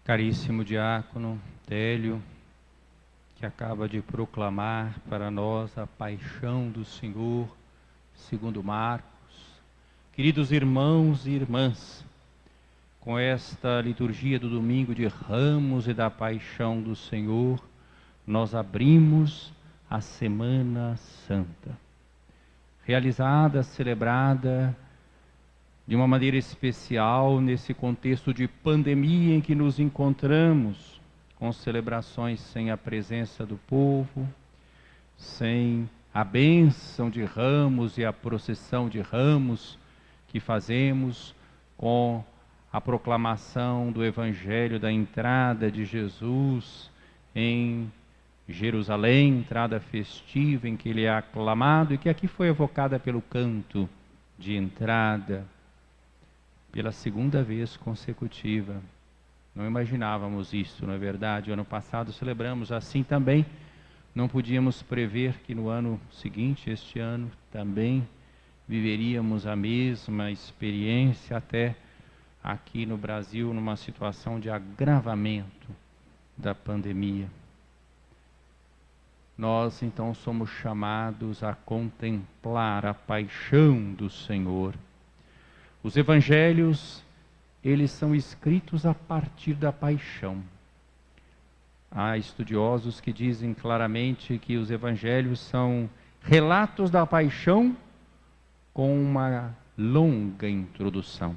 Caríssimo diácono Télio, que acaba de proclamar para nós a paixão do Senhor, segundo Marcos. Queridos irmãos e irmãs, com esta liturgia do domingo de Ramos e da paixão do Senhor, nós abrimos a Semana Santa, realizada, celebrada de uma maneira especial nesse contexto de pandemia em que nos encontramos, com celebrações sem a presença do povo, sem a bênção de ramos e a procissão de ramos que fazemos com a proclamação do Evangelho da entrada de Jesus em Jerusalém, entrada festiva em que ele é aclamado e que aqui foi evocada pelo canto de entrada pela segunda vez consecutiva. Não imaginávamos isso, não é verdade? O ano passado celebramos assim também. Não podíamos prever que no ano seguinte, este ano, também viveríamos a mesma experiência, até aqui no Brasil, numa situação de agravamento da pandemia. Nós, então, somos chamados a contemplar a paixão do Senhor. Os evangelhos, eles são escritos a partir da paixão. Há estudiosos que dizem claramente que os evangelhos são relatos da paixão com uma longa introdução.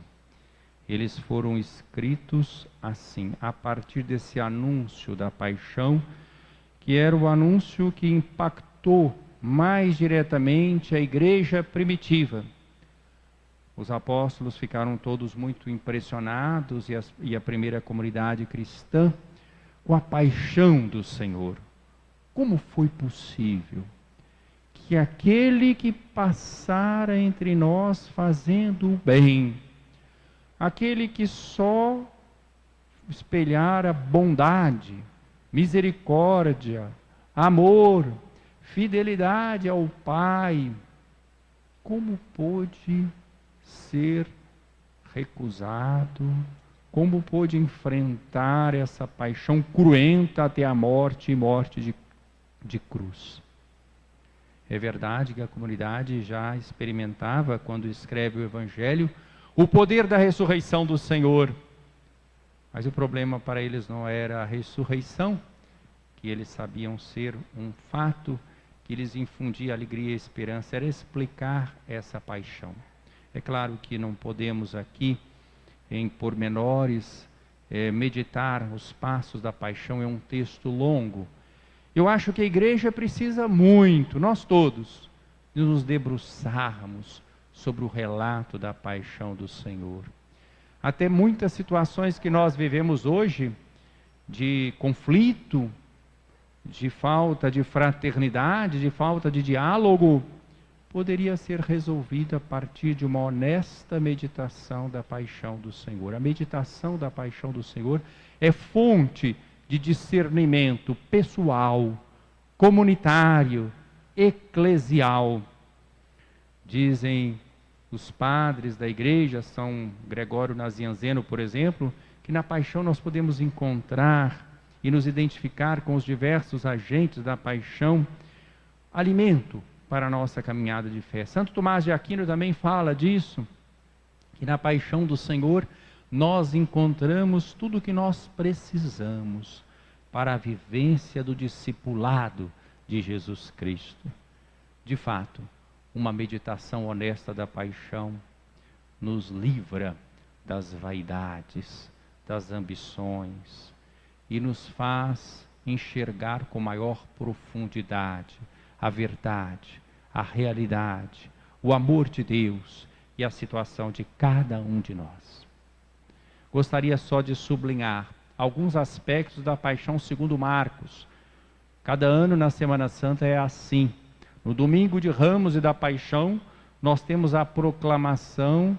Eles foram escritos assim, a partir desse anúncio da paixão, que era o anúncio que impactou mais diretamente a igreja primitiva. Os apóstolos ficaram todos muito impressionados e a primeira comunidade cristã com a paixão do Senhor. Como foi possível que aquele que passara entre nós fazendo o bem, aquele que só espelhara bondade, misericórdia, amor, fidelidade ao Pai, como pôde ser recusado, como pôde enfrentar essa paixão cruenta até a morte e morte de cruz? É verdade que a comunidade já experimentava, quando escreve o Evangelho, o poder da ressurreição do Senhor. Mas o problema para eles não era a ressurreição, que eles sabiam ser um fato que lhes infundia alegria e esperança, era explicar essa paixão. É claro que não podemos aqui, em pormenores, meditar os passos da paixão, é um texto longo. Eu acho que a igreja precisa muito, nós todos, de nos debruçarmos sobre o relato da paixão do Senhor. Até muitas situações que nós vivemos hoje, de conflito, de falta de fraternidade, de falta de diálogo, poderia ser resolvida a partir de uma honesta meditação da paixão do Senhor. A meditação da paixão do Senhor é fonte de discernimento pessoal, comunitário, eclesial. Dizem os padres da igreja, São Gregório Nazianzeno, por exemplo, que na paixão nós podemos encontrar e nos identificar com os diversos agentes da paixão, alimento para a nossa caminhada de fé. Santo Tomás de Aquino também fala disso, que na paixão do Senhor nós encontramos tudo o que nós precisamos para a vivência do discipulado de Jesus Cristo. De fato, uma meditação honesta da paixão nos livra das vaidades, das ambições e nos faz enxergar com maior profundidade a verdade, a realidade, o amor de Deus e a situação de cada um de nós. Gostaria só de sublinhar alguns aspectos da paixão segundo Marcos. Cada ano na Semana Santa é assim. No domingo de Ramos e da paixão, nós temos a proclamação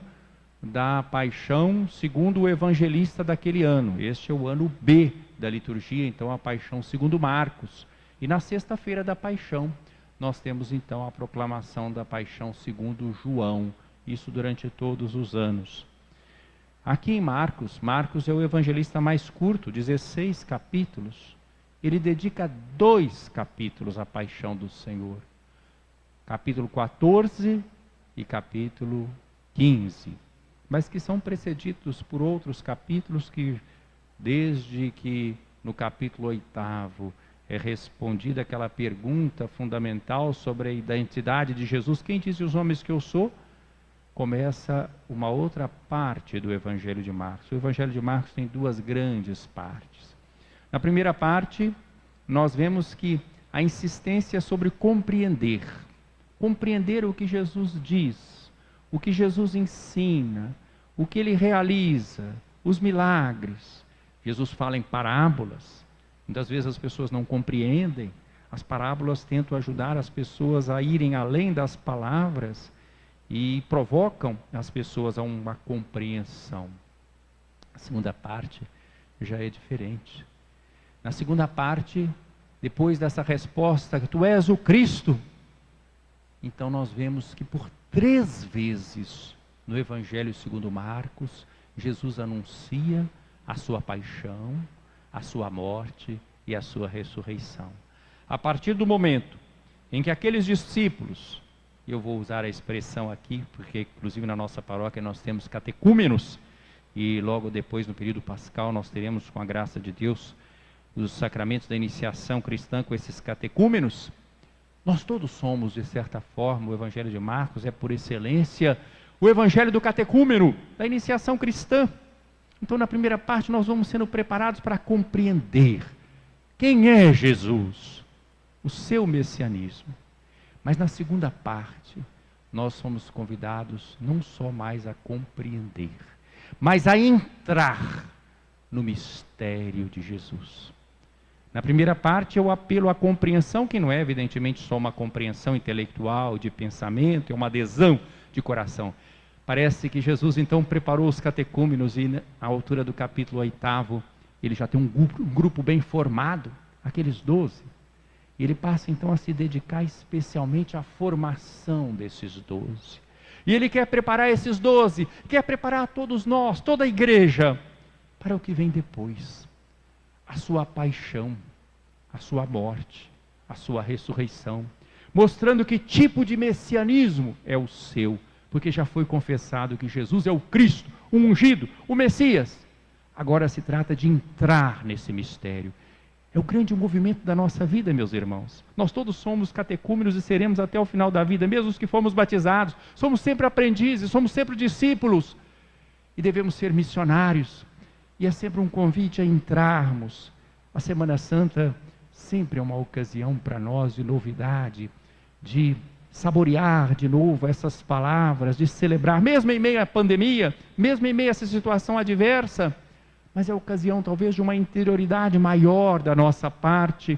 da paixão segundo o evangelista daquele ano. Este é o ano B da liturgia, então a paixão segundo Marcos. E na sexta-feira da paixão, nós temos então a proclamação da paixão segundo João, isso durante todos os anos. Aqui em Marcos é o evangelista mais curto, 16 capítulos. Ele dedica 2 capítulos à paixão do Senhor. Capítulo 14 e capítulo 15. Mas que são precedidos por outros capítulos que, desde que no capítulo 8 é respondida aquela pergunta fundamental sobre a identidade de Jesus, quem dizem os homens que eu sou? Começa uma outra parte do Evangelho de Marcos. O Evangelho de Marcos tem 2 grandes partes. Na primeira parte, nós vemos que a insistência sobre compreender o que Jesus diz, o que Jesus ensina, o que ele realiza, os milagres. Jesus fala em parábolas. Muitas vezes as pessoas não compreendem. As parábolas tentam ajudar as pessoas a irem além das palavras e provocam as pessoas a uma compreensão. A segunda parte já é diferente. Na segunda parte, depois dessa resposta, que tu és o Cristo, então nós vemos que por 3 vezes no Evangelho segundo Marcos, Jesus anuncia a sua paixão, a sua morte e a sua ressurreição. A partir do momento em que aqueles discípulos, eu vou usar a expressão aqui, porque inclusive na nossa paróquia nós temos catecúmenos, e logo depois no período pascal nós teremos, com a graça de Deus, os sacramentos da iniciação cristã com esses catecúmenos. Nós todos somos, de certa forma, o Evangelho de Marcos é por excelência o Evangelho do catecúmeno, da iniciação cristã. Então na primeira parte nós vamos sendo preparados para compreender quem é Jesus, o seu messianismo. Mas na segunda parte, nós somos convidados não só mais a compreender, mas a entrar no mistério de Jesus. Na primeira parte, eu apelo à compreensão, que não é evidentemente só uma compreensão intelectual, de pensamento, é uma adesão de coração. Parece que Jesus então preparou os catecúmenos e à altura do capítulo 8, ele já tem um grupo bem formado, aqueles 12. Ele passa então a se dedicar especialmente à formação desses 12. E ele quer preparar esses 12, quer preparar todos nós, toda a igreja, para o que vem depois. A sua paixão, a sua morte, a sua ressurreição, mostrando que tipo de messianismo é o seu, porque já foi confessado que Jesus é o Cristo, o ungido, o Messias. Agora se trata de entrar nesse mistério. É o grande movimento da nossa vida, meus irmãos. Nós todos somos catecúmenos e seremos até o final da vida, mesmo os que fomos batizados. Somos sempre aprendizes, somos sempre discípulos. E devemos ser missionários. E é sempre um convite a entrarmos. A Semana Santa sempre é uma ocasião para nós de novidade, de saborear de novo essas palavras, de celebrar, mesmo em meio à pandemia, mesmo em meio a essa situação adversa. Mas é a ocasião talvez de uma interioridade maior da nossa parte,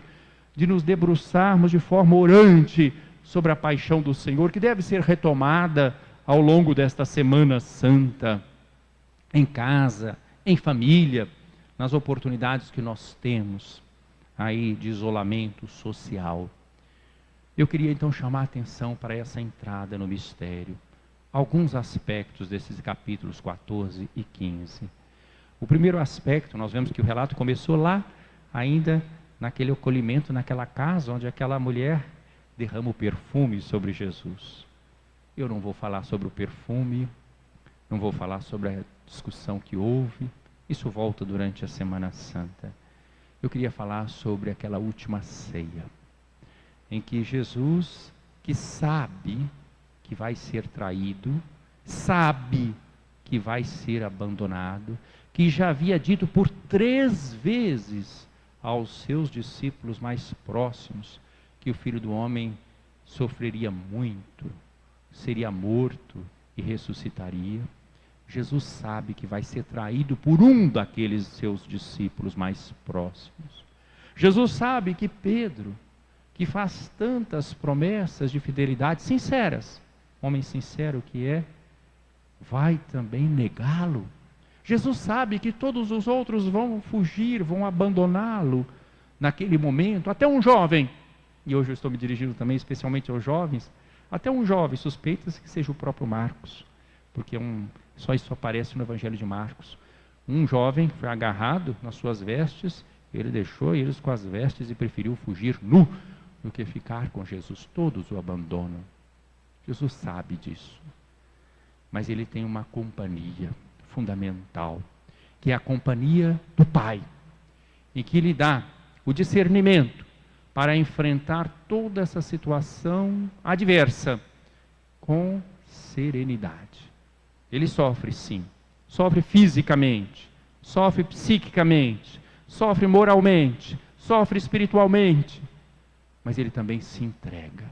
de nos debruçarmos de forma orante sobre a paixão do Senhor, que deve ser retomada ao longo desta Semana Santa, em casa, em família, nas oportunidades que nós temos aí de isolamento social. Eu queria então chamar a atenção para essa entrada no mistério, alguns aspectos desses capítulos 14 e 15. O primeiro aspecto, nós vemos que o relato começou lá, ainda naquele acolhimento, naquela casa, onde aquela mulher derrama o perfume sobre Jesus. Eu não vou falar sobre o perfume, não vou falar sobre a discussão que houve, isso volta durante a Semana Santa. Eu queria falar sobre aquela última ceia, em que Jesus, que sabe que vai ser traído, sabe que vai ser abandonado, que já havia dito por 3 vezes aos seus discípulos mais próximos que o Filho do Homem sofreria muito, seria morto e ressuscitaria. Jesus sabe que vai ser traído por um daqueles seus discípulos mais próximos. Jesus sabe que Pedro, que faz tantas promessas de fidelidade sinceras, homem sincero que é, vai também negá-lo. Jesus sabe que todos os outros vão fugir, vão abandoná-lo naquele momento. Até um jovem, e hoje eu estou me dirigindo também especialmente aos jovens, até um jovem suspeita-se que seja o próprio Marcos, porque é um Só isso aparece no Evangelho de Marcos. Um jovem foi agarrado nas suas vestes, ele deixou eles com as vestes e preferiu fugir nu do que ficar com Jesus. Todos o abandonam. Jesus sabe disso. Mas ele tem uma companhia fundamental, que é a companhia do Pai, e que lhe dá o discernimento para enfrentar toda essa situação adversa com serenidade. Ele sofre, sim. Sofre fisicamente, sofre psiquicamente, sofre moralmente, sofre espiritualmente, mas ele também se entrega.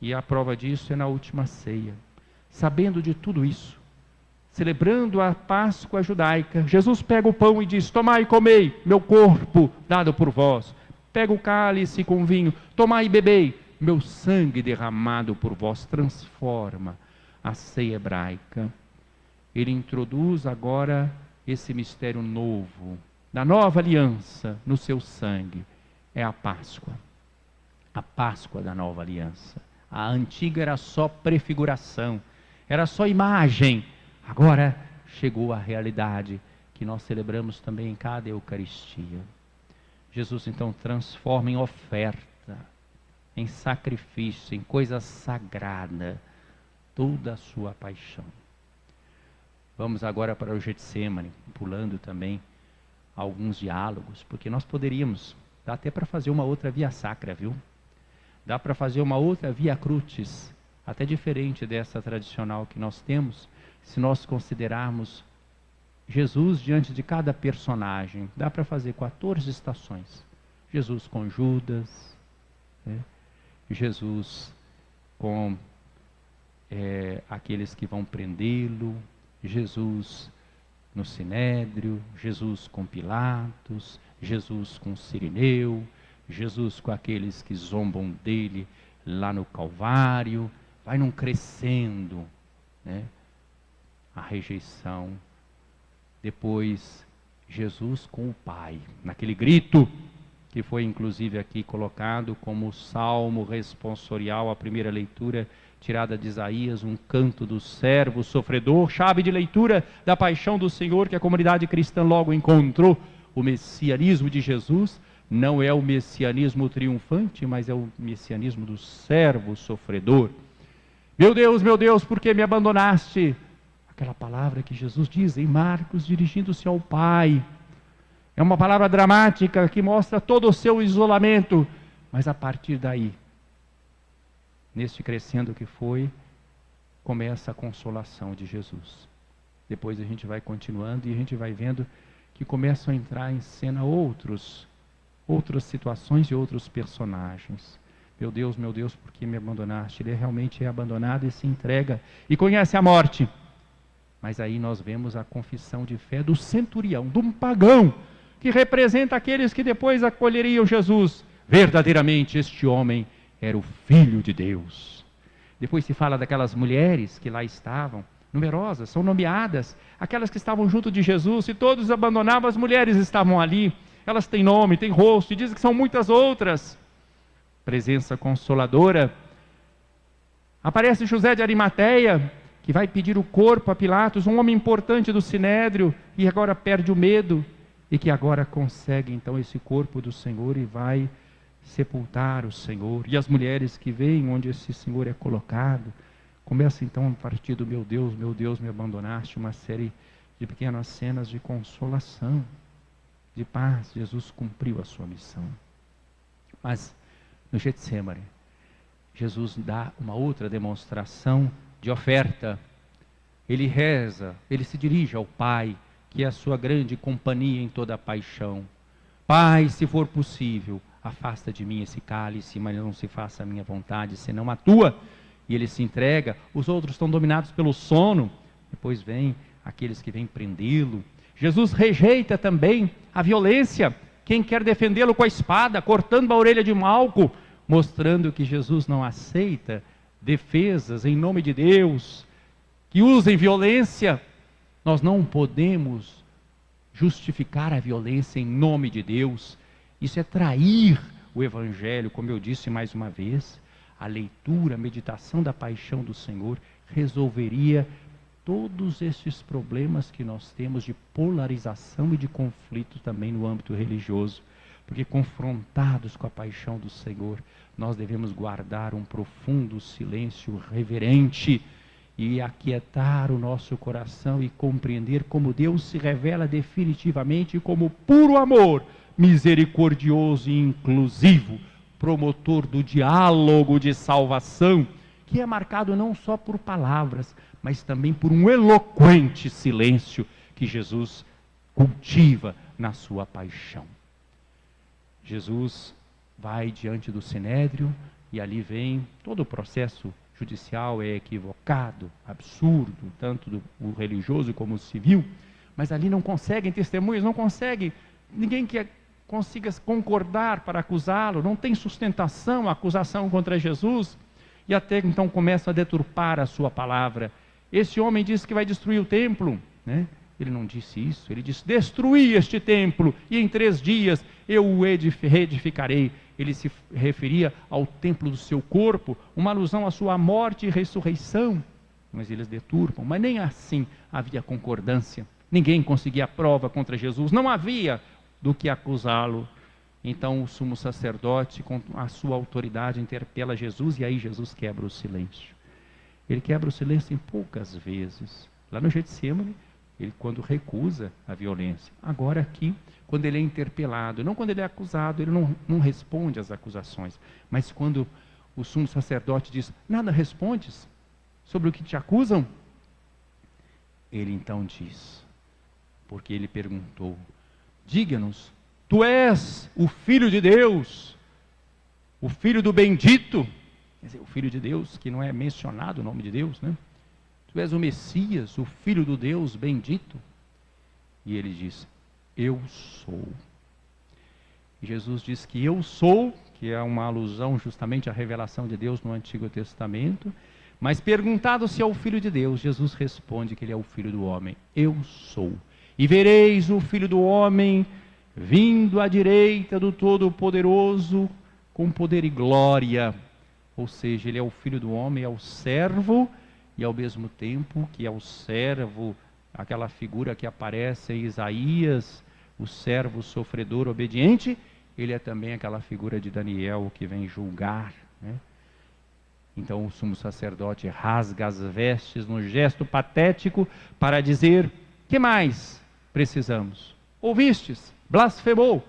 E a prova disso é na última ceia. Sabendo de tudo isso, celebrando a Páscoa judaica, Jesus pega o pão e diz: tomai e comei, meu corpo dado por vós. Pega o cálice com vinho, tomai e bebei, meu sangue derramado por vós. Transforma a ceia hebraica. Ele introduz agora esse mistério novo, da nova aliança no seu sangue. É a Páscoa da nova aliança. A antiga era só prefiguração, era só imagem. Agora chegou a realidade que nós celebramos também em cada Eucaristia. Jesus então transforma em oferta, em sacrifício, em coisa sagrada, toda a sua paixão. Vamos agora para o Getsêmani, pulando também alguns diálogos, porque nós poderíamos, dá até para fazer uma outra via sacra, viu? Dá para fazer uma outra via crucis, até diferente dessa tradicional que nós temos, se nós considerarmos Jesus diante de cada personagem. Dá para fazer 14 estações. Jesus com Judas, né? Jesus com aqueles que vão prendê-lo, Jesus no Sinédrio, Jesus com Pilatos, Jesus com Cirineu, Jesus com aqueles que zombam dele lá no Calvário. Vai num crescendo, né? A rejeição. Depois Jesus com o Pai, naquele grito que foi inclusive aqui colocado como salmo responsorial, a primeira leitura tirada de Isaías, um canto do servo sofredor, chave de leitura da paixão do Senhor, que a comunidade cristã logo encontrou. O messianismo de Jesus não é o messianismo triunfante, mas é o messianismo do servo sofredor. Meu Deus, por que me abandonaste? Aquela palavra que Jesus diz em Marcos, dirigindo-se ao Pai. É uma palavra dramática que mostra todo o seu isolamento, mas a partir daí, neste crescendo que foi, começa a consolação de Jesus. Depois a gente vai continuando e a gente vai vendo que começam a entrar em cena outras situações e outros personagens. Meu Deus, por que me abandonaste? Ele realmente é abandonado e se entrega e conhece a morte. Mas aí nós vemos a confissão de fé do centurião, de um pagão, que representa aqueles que depois acolheriam Jesus. Verdadeiramente este homem era o Filho de Deus. Depois se fala daquelas mulheres que lá estavam, numerosas, são nomeadas, aquelas que estavam junto de Jesus, e todos abandonavam, as mulheres estavam ali, elas têm nome, têm rosto, e dizem que são muitas outras. Presença consoladora. Aparece José de Arimateia, que vai pedir o corpo a Pilatos, um homem importante do Sinédrio, e agora perde o medo, e que agora consegue então esse corpo do Senhor e vai sepultar o Senhor. E as mulheres que veem onde esse Senhor é colocado, começa então a partir do meu Deus, me abandonaste, uma série de pequenas cenas de consolação, de paz. Jesus cumpriu a sua missão. Mas no Getsêmani, Jesus dá uma outra demonstração de oferta. Ele reza, ele se dirige ao Pai, que é a sua grande companhia em toda a paixão. Pai, se for possível, afasta de mim esse cálice, mas não se faça a minha vontade, senão a tua. E ele se entrega. Os outros estão dominados pelo sono. Depois vem aqueles que vêm prendê-lo. Jesus rejeita também a violência. Quem quer defendê-lo com a espada, cortando a orelha de Malco, mostrando que Jesus não aceita defesas em nome de Deus, que usem violência. Nós não podemos justificar a violência em nome de Deus. Isso é trair o Evangelho, como eu disse mais uma vez. A leitura, a meditação da paixão do Senhor resolveria todos esses problemas que nós temos de polarização e de conflito também no âmbito religioso. Porque confrontados com a paixão do Senhor, nós devemos guardar um profundo silêncio reverente e aquietar o nosso coração e compreender como Deus se revela definitivamente como puro amor, misericordioso e inclusivo, promotor do diálogo de salvação, que é marcado não só por palavras, mas também por um eloquente silêncio que Jesus cultiva na sua paixão. Jesus vai diante do Sinédrio e ali vem todo o processo judicial é equivocado, absurdo, tanto do religioso como o civil, mas ali não conseguem testemunhas, não consegue, ninguém que consiga concordar para acusá-lo, não tem sustentação a acusação contra Jesus, e até então começa a deturpar a sua palavra. Esse homem disse que vai destruir o templo, né? Ele não disse isso, ele disse: destruí este templo e em 3 dias eu o reedificarei. Ele se referia ao templo do seu corpo, uma alusão à sua morte e ressurreição. Mas eles deturpam, mas nem assim havia concordância. Ninguém conseguia prova contra Jesus, não havia do que acusá-lo. Então o sumo sacerdote, com a sua autoridade, interpela Jesus, e aí Jesus quebra o silêncio. Ele quebra o silêncio em poucas vezes. Lá no Getsêmani, ele quando recusa a violência. Agora aqui, quando ele é interpelado, não quando ele é acusado, ele não responde às acusações. Mas quando o sumo sacerdote diz: nada respondes sobre o que te acusam? Ele então diz, porque ele perguntou: diga-nos, tu és o Filho de Deus, o Filho do bendito. Quer dizer, o Filho de Deus, que não é mencionado o nome de Deus, né? Tu és o Messias, o Filho do Deus bendito. E ele diz: eu sou. E Jesus diz que eu sou, que é uma alusão justamente à revelação de Deus no Antigo Testamento. Mas perguntado se é o Filho de Deus, Jesus responde que ele é o Filho do homem. Eu sou. E vereis o Filho do homem vindo à direita do Todo-Poderoso com poder e glória. Ou seja, ele é o Filho do homem, é o servo, e ao mesmo tempo que é o servo, aquela figura que aparece em Isaías, o servo sofredor obediente, ele é também aquela figura de Daniel que vem julgar, né? Então o sumo sacerdote rasga as vestes num gesto patético para dizer: que mais precisamos? Ouvistes? Blasfemou?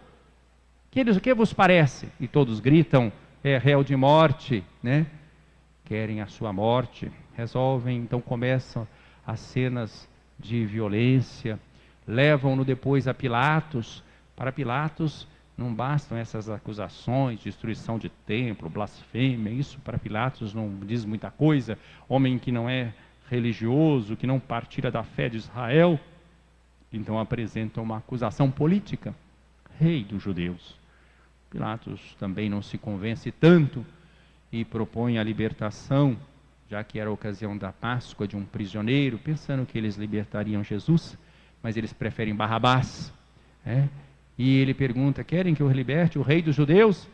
Que vos parece? E todos gritam: é réu de morte, né? Querem a sua morte. Resolvem, então começam as cenas de violência, levam-no depois a Pilatos. Para Pilatos não bastam essas acusações, destruição de templo, blasfêmia, isso para Pilatos não diz muita coisa. Homem que não é religioso, que não partilha da fé de Israel, então apresentam uma acusação política: rei dos judeus. Pilatos também não se convence tanto e propõe a libertação, já que era a ocasião da Páscoa, de um prisioneiro, pensando que eles libertariam Jesus, mas eles preferem Barrabás, né? E ele pergunta: querem que eu liberte o rei dos judeus?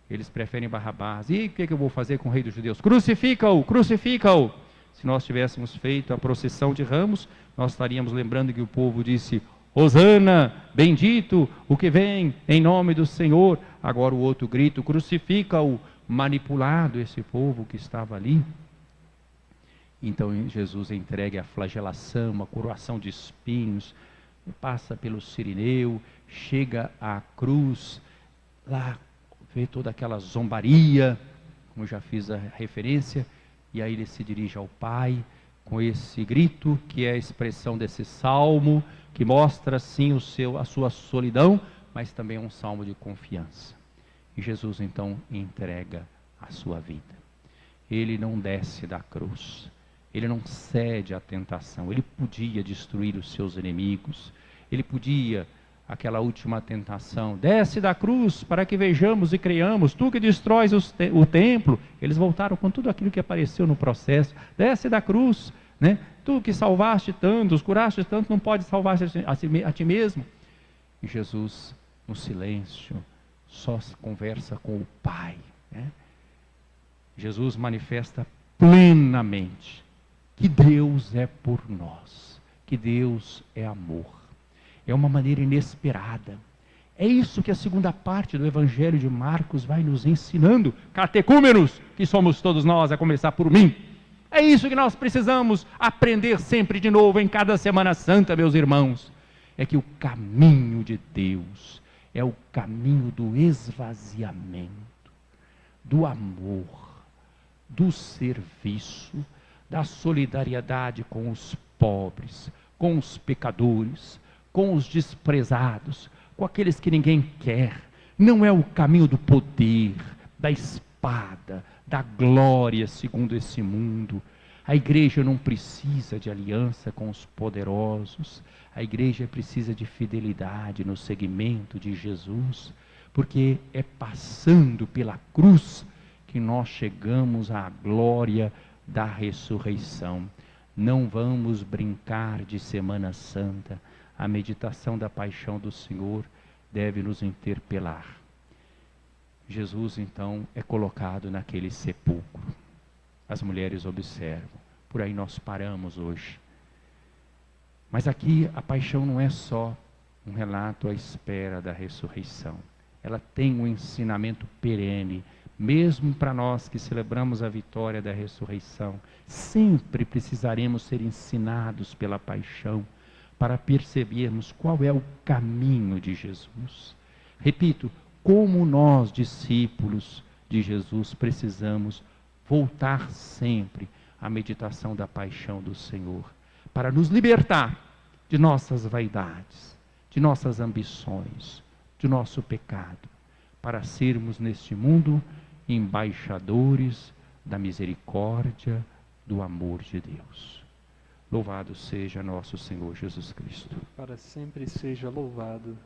Eles preferem Barrabás. E o que eu vou fazer com o rei dos judeus? Crucifica-o, crucifica-o. Se nós tivéssemos feito a procissão de ramos, nós estaríamos lembrando que o povo disse: Hosana, bendito o que vem em nome do Senhor. Agora o outro grito: crucifica-o. Manipulado esse povo que estava ali. Então Jesus entregue a flagelação, a coroação de espinhos, passa pelo Cirineu, chega à cruz, lá vê toda aquela zombaria, como já fiz a referência, e aí ele se dirige ao Pai com esse grito, que é a expressão desse salmo, que mostra sim a sua solidão, mas também um salmo de confiança. E Jesus então entrega a sua vida. Ele não desce da cruz, ele não cede à tentação. Ele podia destruir os seus inimigos, ele podia, aquela última tentação: desce da cruz para que vejamos e creiamos, tu que destróis o templo. Eles voltaram com tudo aquilo que apareceu no processo: desce da cruz, né? Tu que salvaste tantos, curaste tanto, não pode salvar a ti mesmo. E Jesus, no silêncio, só conversa com o Pai, né? Jesus manifesta plenamente que Deus é por nós, que Deus é amor. É uma maneira inesperada. É isso que a segunda parte do Evangelho de Marcos vai nos ensinando, catecúmenos, que somos todos nós, a começar por mim. É isso que nós precisamos aprender sempre de novo, em cada Semana Santa, meus irmãos. É que o caminho de Deus é o caminho do esvaziamento, do amor, do serviço, da solidariedade com os pobres, com os pecadores, com os desprezados, com aqueles que ninguém quer. Não é o caminho do poder, da espada, da glória segundo esse mundo. A igreja não precisa de aliança com os poderosos. A igreja precisa de fidelidade no seguimento de Jesus, porque é passando pela cruz que nós chegamos à glória da ressurreição. Não vamos brincar de Semana Santa. A meditação da paixão do Senhor deve nos interpelar. Jesus, então, é colocado naquele sepulcro. As mulheres observam. Por aí nós paramos hoje. Mas aqui a paixão não é só um relato à espera da ressurreição. Ela tem um ensinamento perene. Mesmo para nós que celebramos a vitória da ressurreição, sempre precisaremos ser ensinados pela paixão, para percebermos qual é o caminho de Jesus. Repito, como nós, discípulos de Jesus, precisamos voltar sempre à meditação da paixão do Senhor, para nos libertar de nossas vaidades, de nossas ambições, de nosso pecado, para sermos neste mundo embaixadores da misericórdia, do amor de Deus. Louvado seja nosso Senhor Jesus Cristo. Para sempre seja louvado.